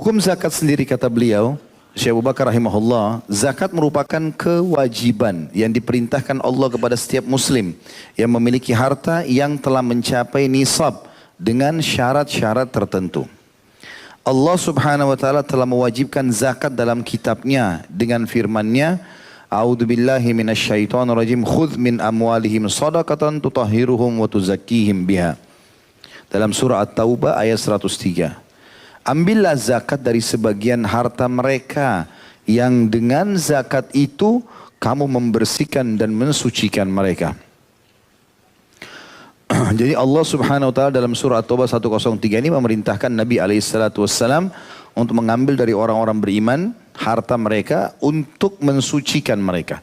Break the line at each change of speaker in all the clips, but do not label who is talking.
Hukum zakat sendiri kata beliau, Syekh Abu Bakar rahimahullah, zakat merupakan kewajiban yang diperintahkan Allah kepada setiap muslim yang memiliki harta yang telah mencapai nisab dengan syarat-syarat tertentu. Allah subhanahu wa ta'ala telah mewajibkan zakat dalam kitabnya dengan firman-Nya, A'udzu billahi minasyaitonir rajim, khudz min amwalihim shadaqatan tutahhiruhum wa tuzakkihim biha. Dalam surah At-Taubah ayat 103. Ambillah zakat dari sebagian harta mereka yang dengan zakat itu kamu membersihkan dan mensucikan mereka. Jadi Allah subhanahu wa ta'ala dalam surah At-Taubah 103 ini memerintahkan Nabi SAW untuk mengambil dari orang-orang beriman harta mereka untuk mensucikan mereka.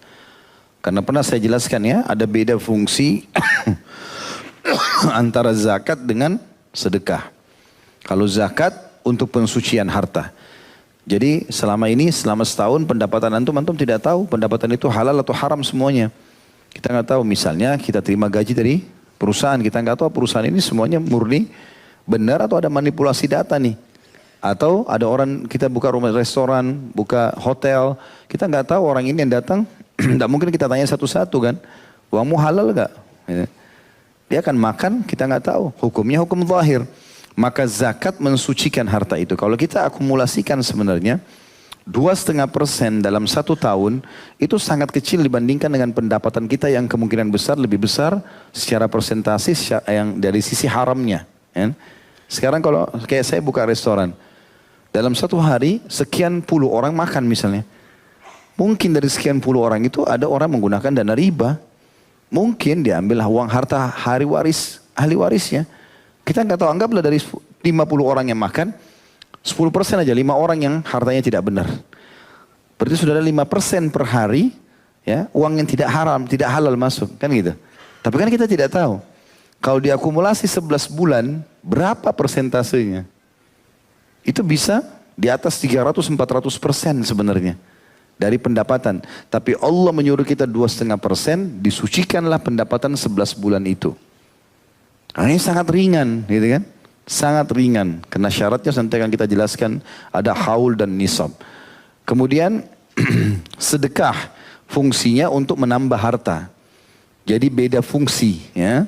Karena pernah saya jelaskan ya, ada beda fungsi antara zakat dengan sedekah. Kalau zakat untuk pensucian harta. Jadi selama ini, selama setahun pendapatan antum tidak tahu pendapatan itu halal atau haram semuanya. Kita nggak tahu, misalnya kita terima gaji dari perusahaan, kita nggak tahu perusahaan ini semuanya murni benar atau ada manipulasi data nih. Atau ada orang, kita buka rumah restoran, buka hotel, kita nggak tahu orang ini yang datang, nggak mungkin kita tanya satu-satu kan, uangmu halal nggak? Dia akan makan, kita nggak tahu. Hukumnya hukum zahir. Maka zakat mensucikan harta itu. Kalau kita akumulasikan sebenarnya 2,5% dalam 1 tahun itu sangat kecil dibandingkan dengan pendapatan kita yang kemungkinan besar lebih besar secara persentase yang dari sisi haramnya. Ya. Sekarang kalau kayak saya buka restoran, dalam 1 hari sekian puluh orang makan misalnya. Mungkin dari sekian puluh orang itu ada orang menggunakan dana riba. Mungkin diambil uang harta ahli warisnya. Kita nggak tahu, anggaplah dari 50 orang yang makan, 10% aja, 5 orang yang hartanya tidak benar. Berarti sudah ada 5% per hari, ya, uang yang tidak haram, tidak halal masuk, kan gitu. Tapi kan kita tidak tahu. Kalau diakumulasi 11 bulan, berapa persentasenya? Itu bisa di atas 300-400% sebenarnya dari pendapatan. Tapi Allah menyuruh kita 2,5%, disucikanlah pendapatan 11 bulan itu. Nah, ini sangat ringan, gitu kan? Sangat ringan, karena syaratnya nanti akan kita jelaskan, ada haul dan nisab. Kemudian sedekah fungsinya untuk menambah harta. Jadi beda fungsi, ya.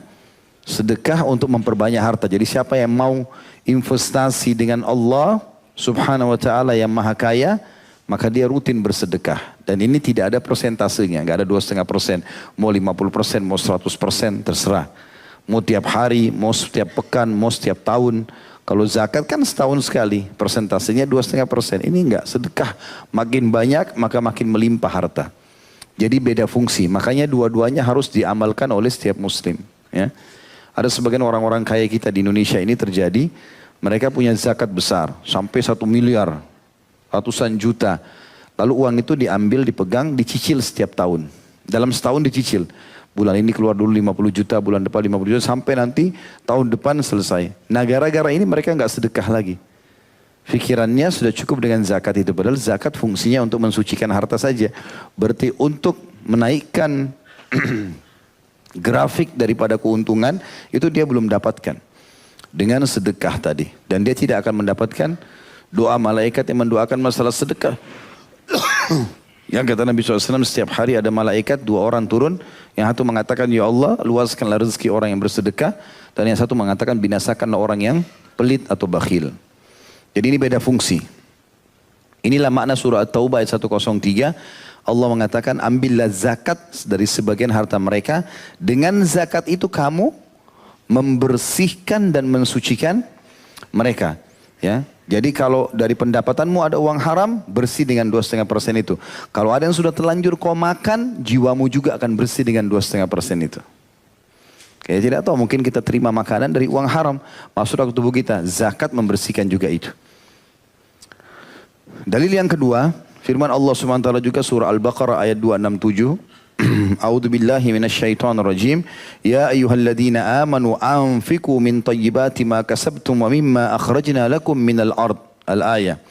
Sedekah untuk memperbanyak harta. Jadi siapa yang mau investasi dengan Allah subhanahu wa ta'ala yang maha kaya, maka dia rutin bersedekah. Dan ini tidak ada persentasenya, nggak ada 2,5%, mau 50%, mau 100%, terserah. Mau tiap hari, mau setiap pekan, mau setiap tahun. Kalau zakat kan setahun sekali, persentasenya 2,5%. Ini enggak, sedekah makin banyak maka makin melimpah harta. Jadi beda fungsi, makanya dua-duanya harus diamalkan oleh setiap muslim. Ya. Ada sebagian orang-orang kaya kita di Indonesia ini terjadi, mereka punya zakat besar, sampai 1 miliar, ratusan juta. Lalu uang itu diambil, dipegang, dicicil setiap tahun. Dalam setahun dicicil. Bulan ini keluar dulu 50 juta, bulan depan 50 juta, sampai nanti tahun depan selesai. Nah gara-gara ini mereka nggak sedekah lagi. Pikirannya sudah cukup dengan zakat itu. Padahal zakat fungsinya untuk mensucikan harta saja. Berarti untuk menaikkan grafik daripada keuntungan, itu dia belum dapatkan. Dengan sedekah tadi. Dan dia tidak akan mendapatkan doa malaikat yang mendoakan masalah sedekah. Yang kata Nabi SAW, setiap hari ada malaikat 2 orang turun. Yang satu mengatakan, ya Allah luaskanlah rezeki orang yang bersedekah. Dan yang satu mengatakan, binasakanlah orang yang pelit atau bakhil. Jadi ini beda fungsi. Inilah makna surah At-Taubah ayat 103. Allah mengatakan, ambillah zakat dari sebagian harta mereka. Dengan zakat itu kamu membersihkan dan mensucikan mereka. Ya. Jadi kalau dari pendapatanmu ada uang haram, bersih dengan 2,5% itu. Kalau ada yang sudah terlanjur kau makan, jiwamu juga akan bersih dengan 2,5% itu. Kayak tidak tahu, mungkin kita terima makanan dari uang haram. Masuk ke tubuh kita, zakat membersihkan juga itu. Dalil yang kedua, firman Allah SWT juga surah Al-Baqarah ayat 267. A'udzu billahi minasyaitonir rajim. Ya ayyuhalladzina amanu anfiqu min thayyibati ma kasabtum wa mimma akhrajna lakum minal ard. Al-ayah.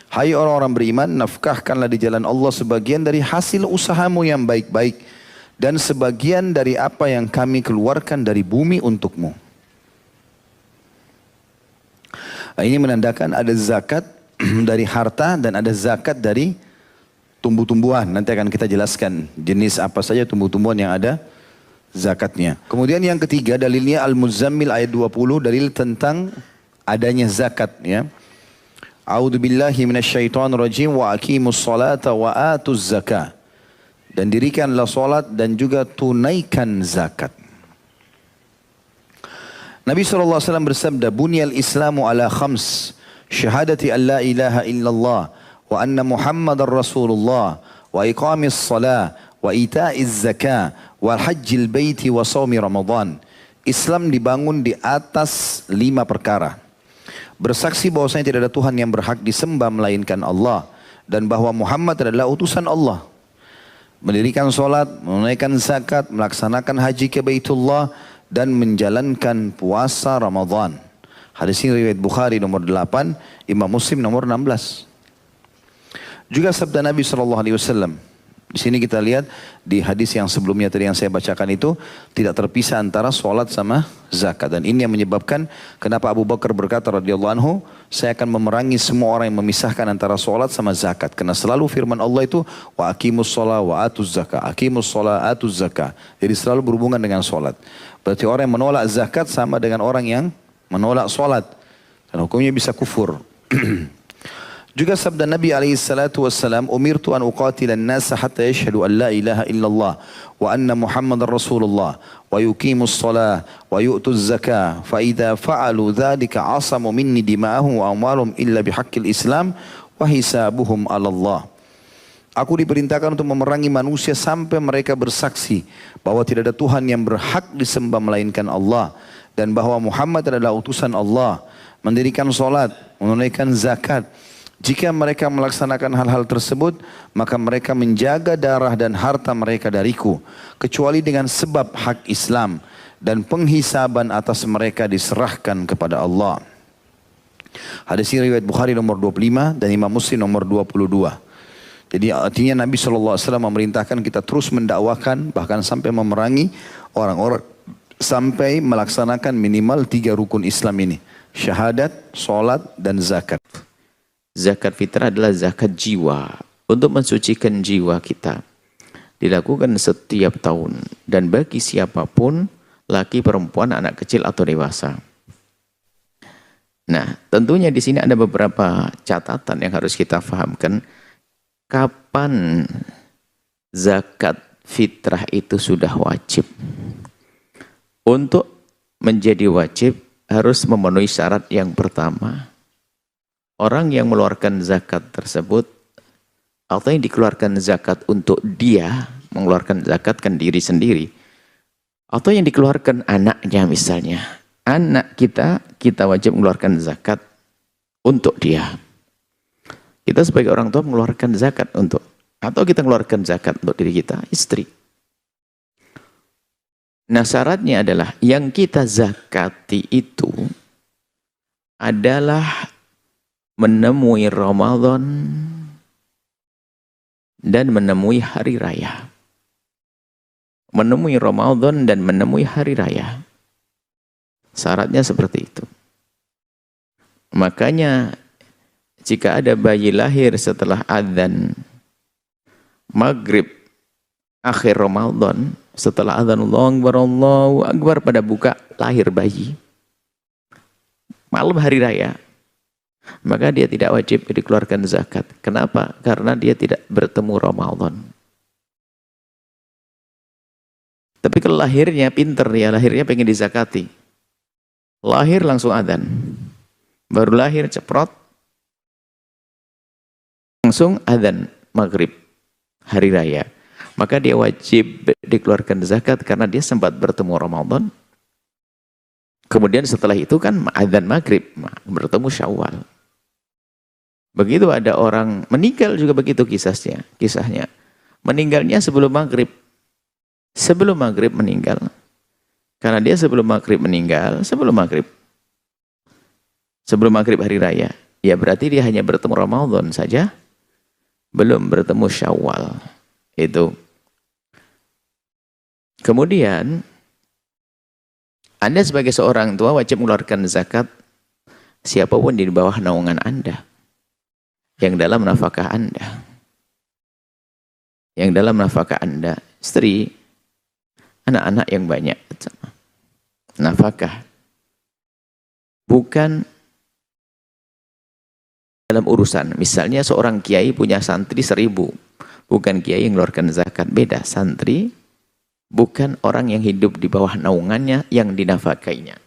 Hai orang-orang beriman, nafkahkanlah di jalan Allah sebagian dari hasil usahamu yang baik-baik dan sebagian dari apa yang kami keluarkan dari bumi untukmu. Ini menandakan ada zakat dari harta dan ada zakat dari tumbuh-tumbuhan. Nanti akan kita jelaskan jenis apa saja tumbuh-tumbuhan yang ada zakatnya. Kemudian yang ketiga dalilnya Al-Muzammil ayat 20, dalil tentang adanya zakat ya. A'udzubillahi minasyaitonirrajim wa aqimus salata wa atuz zakah. Dan dirikanlah salat dan juga tunaikan zakat. Nabi SAW bersabda, Bunyal Islamu ala khams, syahadati an la ilaha illallah, wa anna Muhammadar Rasulullah, wa iqamis salah, wa ita'iz zakah, wa hajjil baiti wa sawmi Ramadan. Islam dibangun di atas 5 perkara. Bersaksi bahwasanya tidak ada Tuhan yang berhak disembah melainkan Allah, dan bahwa Muhammad adalah utusan Allah. Mendirikan solat, menunaikan zakat, melaksanakan haji ke Baitullah, dan menjalankan puasa Ramadan. Hadis ini riwayat Bukhari nomor 8, Imam Muslim nomor 16. Juga sabda Nabi SAW. Di sini kita lihat di hadis yang sebelumnya tadi yang saya bacakan itu tidak terpisah antara solat sama zakat. Dan ini yang menyebabkan kenapa Abu Bakar berkata radhiyallahu anhu, saya akan memerangi semua orang yang memisahkan antara solat sama zakat. Karena selalu firman Allah itu wa aqimus sholat wa atuz zakah, aqimus sholat atuz zakah. Jadi selalu berhubungan dengan solat. Berarti orang yang menolak zakat sama dengan orang yang menolak solat. Dan hukumnya bisa kufur. Juga sabda Nabi SAW, umirtu an uqatila an-nasa hatta yashhadu an la ilaha illallah wa anna Muhammadar Rasulullah wa yuqimus salah wa yu'tuz zakah fa idza fa'alu dzalika 'asamu minni dima'ahum wa amwalahum illa bihaqqil Islam wa hisabuhum 'ala Allah. Aku diperintahkan untuk memerangi manusia sampai mereka bersaksi bahwa tidak ada Tuhan yang berhak disembah melainkan Allah, dan bahwa Muhammad adalah utusan Allah, mendirikan salat, menunaikan zakat. Jika mereka melaksanakan hal-hal tersebut, maka mereka menjaga darah dan harta mereka dariku, kecuali dengan sebab hak Islam, dan penghisaban atas mereka diserahkan kepada Allah. Hadis ini riwayat Bukhari nomor 25 dan Imam Muslim nomor 22. Jadi artinya Nabi SAW memerintahkan kita terus mendakwakan, bahkan sampai memerangi orang-orang, sampai melaksanakan minimal 3 rukun Islam ini. Syahadat, salat, dan zakat.
Zakat fitrah adalah zakat jiwa, untuk mensucikan jiwa kita. Dilakukan setiap tahun, dan bagi siapapun, laki, perempuan, anak kecil atau dewasa. Nah, tentunya di sini ada beberapa catatan yang harus kita fahamkan. Kapan zakat fitrah itu sudah wajib? Untuk menjadi wajib harus memenuhi syarat yang pertama. Orang yang mengeluarkan zakat tersebut, atau yang dikeluarkan zakat untuk dia, mengeluarkan zakat kan diri sendiri, atau yang dikeluarkan anaknya misalnya, anak kita wajib mengeluarkan zakat untuk dia. Kita sebagai orang tua mengeluarkan zakat untuk, atau kita mengeluarkan zakat untuk diri kita, istri. Nah syaratnya adalah yang kita zakati itu adalah menemui Ramadan dan menemui hari raya. Menemui Ramadan dan menemui hari raya. Syaratnya seperti itu. Makanya jika ada bayi lahir setelah adzan maghrib akhir Ramadan, setelah adzan Allahu Akbar pada buka lahir bayi malam hari raya, maka dia tidak wajib dikeluarkan zakat. Kenapa? Karena dia tidak bertemu Ramadan. Tapi kalau lahirnya pinter, ya lahirnya pengen dizakati. Lahir langsung adzan. Baru lahir ceprot, langsung adzan maghrib hari raya. Maka dia wajib dikeluarkan zakat karena dia sempat bertemu Ramadan. Kemudian setelah itu kan adzan maghrib, bertemu Syawal. Begitu ada orang meninggal juga begitu kisahnya. Meninggalnya sebelum maghrib. Sebelum maghrib meninggal. Karena dia sebelum maghrib meninggal, sebelum maghrib hari raya. Ya berarti dia hanya bertemu Ramadan saja. Belum bertemu Syawal. Itu. Kemudian, Anda sebagai seorang tua wajib mengeluarkan zakat siapapun di bawah naungan Anda. yang dalam nafkah Anda. Yang dalam nafkah Anda, istri, anak-anak yang banyak. Nafkah. Bukan dalam urusan. Misalnya seorang kiai punya santri 1000. Bukan kiai yang mengeluarkan zakat. Beda. Santri bukan orang yang hidup di bawah naungannya yang dinafkainya.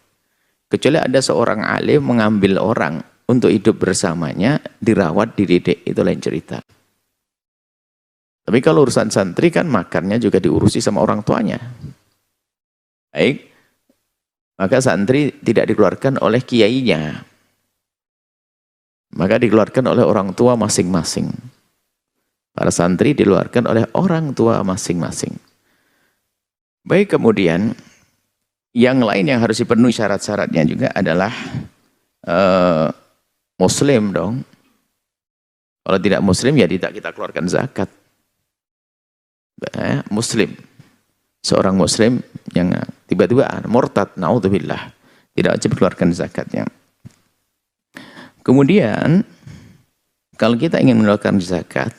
Kecuali ada seorang alim mengambil orang untuk hidup bersamanya, dirawat, dididik. Itu lain cerita. Tapi kalau urusan santri kan makannya juga diurusi sama orang tuanya. Baik. Maka santri tidak dikeluarkan oleh kiainya. Maka dikeluarkan oleh orang tua masing-masing. Para santri dikeluarkan oleh orang tua masing-masing. Baik, kemudian yang lain yang harus dipenuhi syarat-syaratnya juga adalah muslim dong. Kalau tidak muslim ya tidak kita keluarkan zakat. Muslim. Seorang muslim yang tiba-tiba murtad, naudzubillah, tidak wajib keluarkan zakatnya. Kemudian kalau kita ingin mengeluarkan zakat,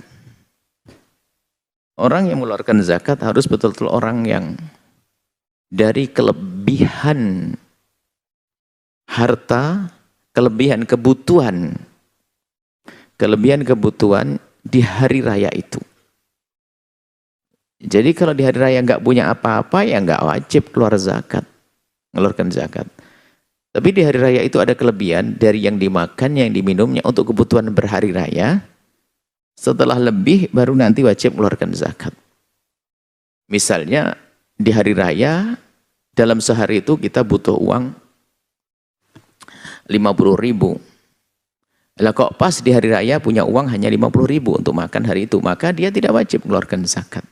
orang yang mengeluarkan zakat harus betul-betul orang yang dari kelebihan harta, kelebihan kebutuhan di hari raya itu. Jadi kalau di hari raya nggak punya apa-apa, ya nggak wajib keluar zakat, mengeluarkan zakat. Tapi di hari raya itu ada kelebihan dari yang dimakan, yang diminumnya untuk kebutuhan berhari raya. Setelah lebih, baru nanti wajib mengeluarkan zakat. Misalnya di hari raya, dalam sehari itu kita butuh uang 50.000. Lah kok pas di hari raya punya uang hanya 50.000 untuk makan hari itu, maka dia tidak wajib mengeluarkan zakat.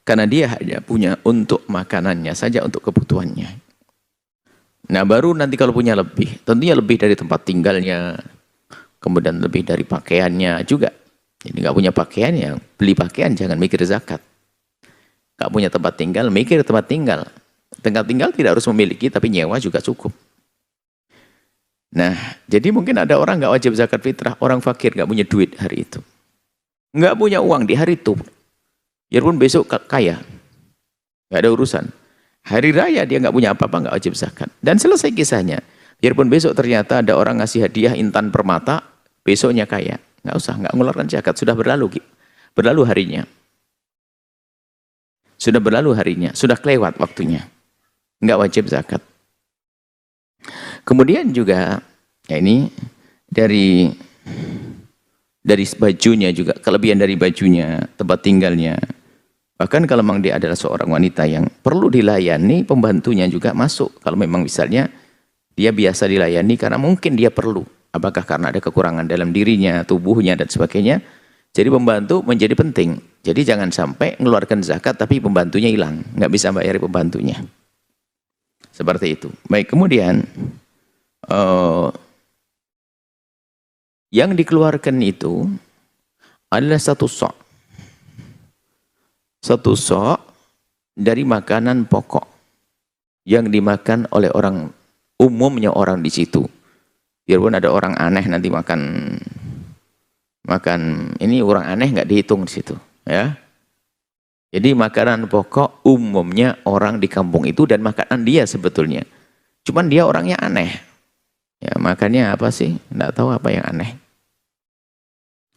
Karena dia hanya punya untuk makanannya saja, untuk kebutuhannya. Nah baru nanti kalau punya lebih, tentunya lebih dari tempat tinggalnya, kemudian lebih dari pakaiannya juga. Jadi nggak punya pakaian ya beli pakaian, jangan mikir zakat. Nggak punya tempat tinggal, mikir tempat tinggal. Tempat tinggal tidak harus memiliki, tapi nyewa juga cukup. Nah jadi mungkin ada orang nggak wajib zakat fitrah, orang fakir nggak punya duit hari itu, nggak punya uang di hari itu. Biarpun besok kaya, nggak ada urusan. Hari raya dia nggak punya apa-apa, nggak wajib zakat. Dan selesai kisahnya. Biarpun besok ternyata ada orang ngasih hadiah intan permata, besoknya kaya, nggak usah, nggak mengeluarkan zakat, sudah berlalu harinya. Sudah berlalu harinya, sudah kelewat waktunya, nggak wajib zakat. Kemudian juga, ya ini dari bajunya juga, kelebihan dari bajunya, tempat tinggalnya. Bahkan kalau memang dia adalah seorang wanita yang perlu dilayani, pembantunya juga masuk. Kalau memang misalnya dia biasa dilayani karena mungkin dia perlu. Apakah karena ada kekurangan dalam dirinya, tubuhnya, dan sebagainya. Jadi pembantu menjadi penting. Jadi jangan sampai mengeluarkan zakat tapi pembantunya hilang. Nggak bisa bayar pembantunya. Seperti itu. Baik, kemudian yang dikeluarkan itu adalah satu sok. Satu sok dari makanan pokok yang dimakan oleh orang, umumnya orang di situ. Biarpun ada orang aneh nanti makan ini, orang aneh nggak dihitung di situ, ya. Jadi makanan pokok umumnya orang di kampung itu dan makanan dia sebetulnya. Cuman dia orangnya aneh. Ya, makannya apa sih? Nggak tahu apa yang aneh.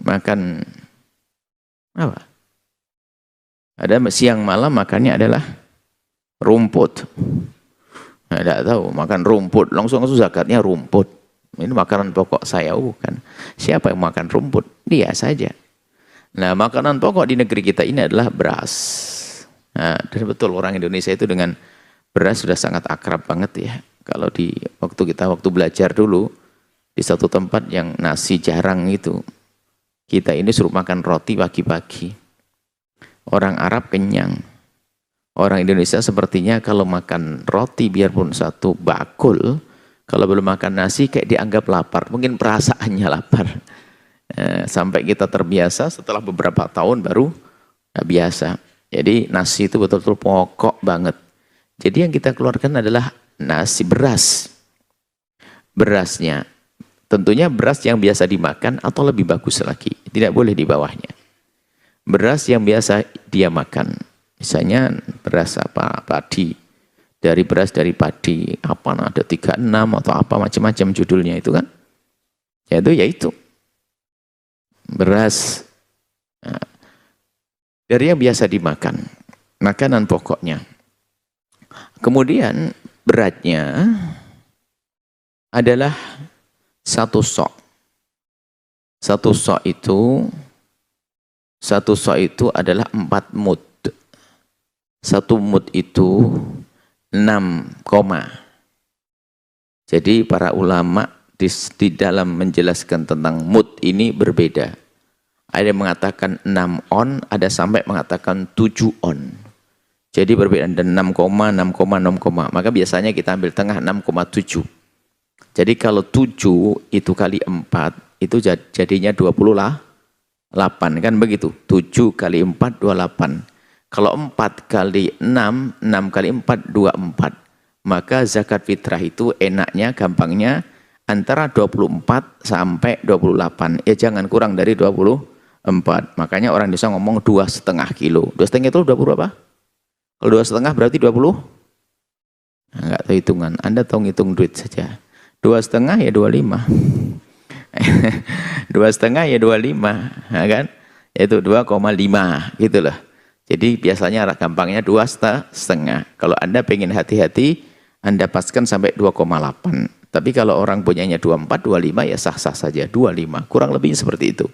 Makan apa? Ada siang malam makannya adalah rumput. Nah, tidak tahu, makan rumput, langsung zakatnya rumput. Ini makanan pokok saya, bukan. Siapa yang makan rumput? Dia saja. Nah, makanan pokok di negeri kita ini adalah beras. Nah, dan betul orang Indonesia itu dengan beras sudah sangat akrab banget ya. Kalau di waktu belajar dulu, di satu tempat yang nasi jarang itu, kita ini suruh makan roti pagi-pagi. Orang Arab kenyang. Orang Indonesia sepertinya kalau makan roti biarpun satu bakul, kalau belum makan nasi kayak dianggap lapar. Mungkin perasaannya lapar. Sampai kita terbiasa, setelah beberapa tahun baru biasa. Jadi nasi itu betul-betul pokok banget. Jadi yang kita keluarkan adalah nasi beras. Berasnya. Tentunya beras yang biasa dimakan atau lebih bagus lagi. Tidak boleh di bawahnya. Beras yang biasa dia makan. Misalnya beras apa? Padi. Beras dari padi. Apa ada 36 atau apa macam-macam judulnya itu kan. Yaitu. Beras. Nah, dari yang biasa dimakan. Makanan pokoknya. Kemudian beratnya adalah 1 sok. 1 sok itu adalah 4 mud. 1 mud itu 6 koma. Jadi para ulama di dalam menjelaskan tentang mud ini berbeda. Ada yang mengatakan 6 on, ada sampai mengatakan 7 on. Jadi berbeda, ada 6, 6, 6. Maka biasanya kita ambil tengah 6,7. Jadi kalau 7 itu kali 4, itu jadinya 28. Kan begitu. 7 kali 4, 28. Kalau 4 kali 6, 6 kali 4, 24. Maka zakat fitrah itu enaknya, gampangnya, antara 24 sampai 28. Ya jangan kurang dari 24. Makanya orang bisa ngomong 2,5 kilo. 2,5 itu udah berapa? Kalau 2,5 berarti 20? Nah, enggak tahu hitungan. Anda tahu ngitung duit saja. 2,5 ya 25. 2,5 ya 25. Nah, kan? Yaitu 2,5 gitu loh. Jadi biasanya gampangnya 2,5. Kalau Anda pengen hati-hati, Anda paskan sampai 2,8. Tapi kalau orang punyanya 24, 25 ya sah-sah saja. 25, kurang lebih seperti itu.